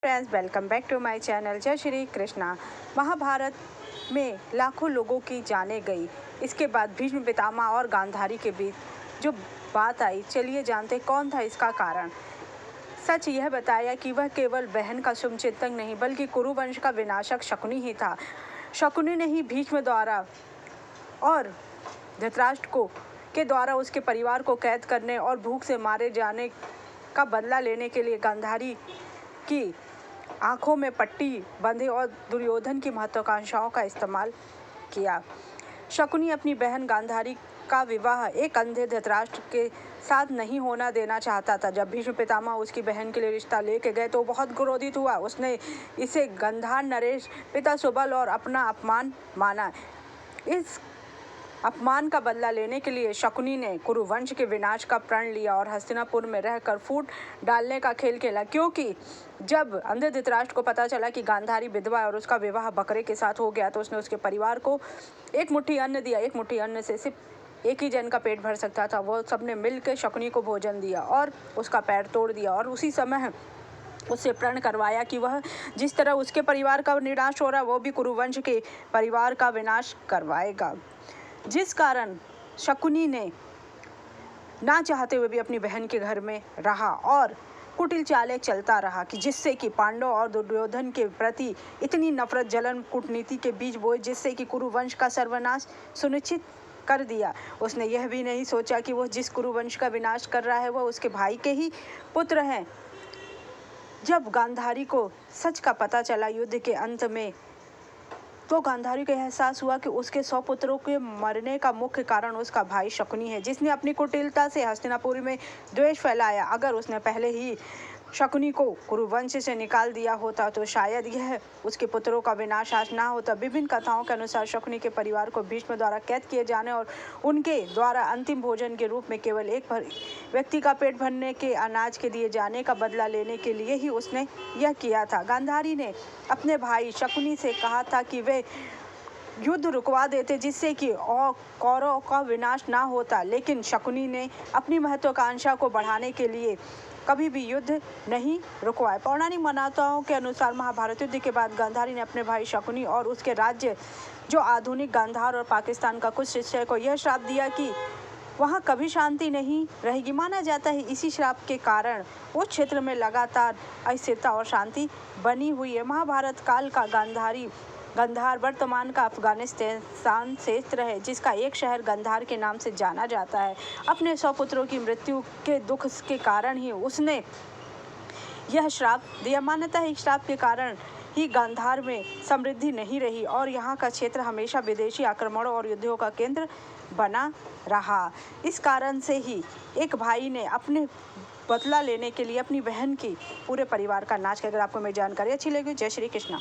Friends, welcome back to my channel. जय श्री कृष्णा। महाभारत में लाखों लोगों की जाने गई। इसके बाद भीष्म पितामह और गांधारी के बीच जो बात आई, चलिए जानते कौन था इसका कारण। सच यह बताया कि वह केवल बहन का शुभचिंतक नहीं बल्कि कुरुवंश का विनाशक शकुनी ही था। शकुनी ने ही भीष्म द्वारा और धृतराष्ट्र को के द्वारा उसके परिवार को कैद करने और भूख से मारे जाने का बदला लेने के लिए गांधारी की आंखों में पट्टी बंधे और दुर्योधन की महत्वाकांक्षाओं का इस्तेमाल किया। शकुनी अपनी बहन गांधारी का विवाह एक अंधे धृतराष्ट्र के साथ नहीं होना देना चाहता था। जब भीष्म पितामह उसकी बहन के लिए रिश्ता लेके गए तो बहुत क्रोधित हुआ। उसने इसे गंधार नरेश पिता सुबल और अपना अपमान माना। इस अपमान का बदला लेने के लिए शकुनी ने कुरुवंश के विनाश का प्रण लिया और हस्तिनापुर में रहकर फूट डालने का खेल खेला। क्योंकि जब अंधे धृतराष्ट्र को पता चला कि गांधारी विधवा और उसका विवाह बकरे के साथ हो गया तो उसने उसके परिवार को एक मुट्ठी अन्न दिया। एक मुट्ठी अन्न से सिर्फ एक ही जन का पेट भर सकता था। वो सबने मिलकर शकुनी को भोजन दिया और उसका पैर तोड़ दिया और उसी समय उससे प्रण करवाया कि वह जिस तरह उसके परिवार का विनाश हो रहा वो भी कुरुवंश के परिवार का विनाश करवाएगा। जिस कारण शकुनी ने ना चाहते हुए भी अपनी बहन के घर में रहा और कुटिल चालें चलता रहा कि जिससे कि पांडव और दुर्योधन के प्रति इतनी नफरत जलन कूटनीति के बीच बोए जिससे कि कुरुवंश का सर्वनाश सुनिश्चित कर दिया। उसने यह भी नहीं सोचा कि वह जिस कुरुवंश का विनाश कर रहा है वह उसके भाई के ही पुत्र हैं। जब गांधारी को सच का पता चला युद्ध के अंत में तो गांधारी को एहसास हुआ कि उसके 100 पुत्रों के मरने का मुख्य कारण उसका भाई शकुनी है, जिसने अपनी कुटिलता से हस्तिनापुर में द्वेष फैलाया। अगर उसने पहले ही शकुनी को कुरुवंश से निकाल दिया होता तो शायद यह उसके पुत्रों का विनाश आज ना होता। विभिन्न कथाओं के अनुसार शकुनी के परिवार को भीष्म द्वारा कैद किए जाने और उनके द्वारा अंतिम भोजन के रूप में केवल एक व्यक्ति का पेट भरने के अनाज के दिए जाने का बदला लेने के लिए ही उसने यह किया था। गांधारी ने अपने भाई शकुनी से कहा था कि वे युद्ध रुकवा देते जिससे कि और कौरवों का विनाश ना होता, लेकिन शकुनी ने अपनी महत्वाकांक्षा को बढ़ाने के लिए कभी भी युद्ध नहीं रुकवाए। पौराणिक मान्यताओं के अनुसार महाभारत युद्ध के बाद गांधारी ने अपने भाई शकुनी और उसके राज्य जो आधुनिक गांधार और पाकिस्तान का कुछ हिस्से को यह श्राप दिया कि वहाँ कभी शांति नहीं रहेगी। माना जाता है इसी श्राप के कारण उस क्षेत्र में लगातार अस्थिरता और शांति बनी हुई है। महाभारत काल का गंधार वर्तमान का अफगानिस्तान क्षेत्र है, जिसका एक शहर गंधार के नाम से जाना जाता है। अपने 100 पुत्रों की मृत्यु के दुख के कारण ही उसने यह श्राप दिया। मान्यता है श्राप के कारण ही गांधार में समृद्धि नहीं रही और यहाँ का क्षेत्र हमेशा विदेशी आक्रमणों और युद्धों का केंद्र बना रहा। इस कारण से ही एक भाई ने अपने बदला लेने के लिए अपनी बहन की पूरे परिवार का नाश किया। अगर आपको मेरी जानकारी अच्छी लगी, जय श्री कृष्णा।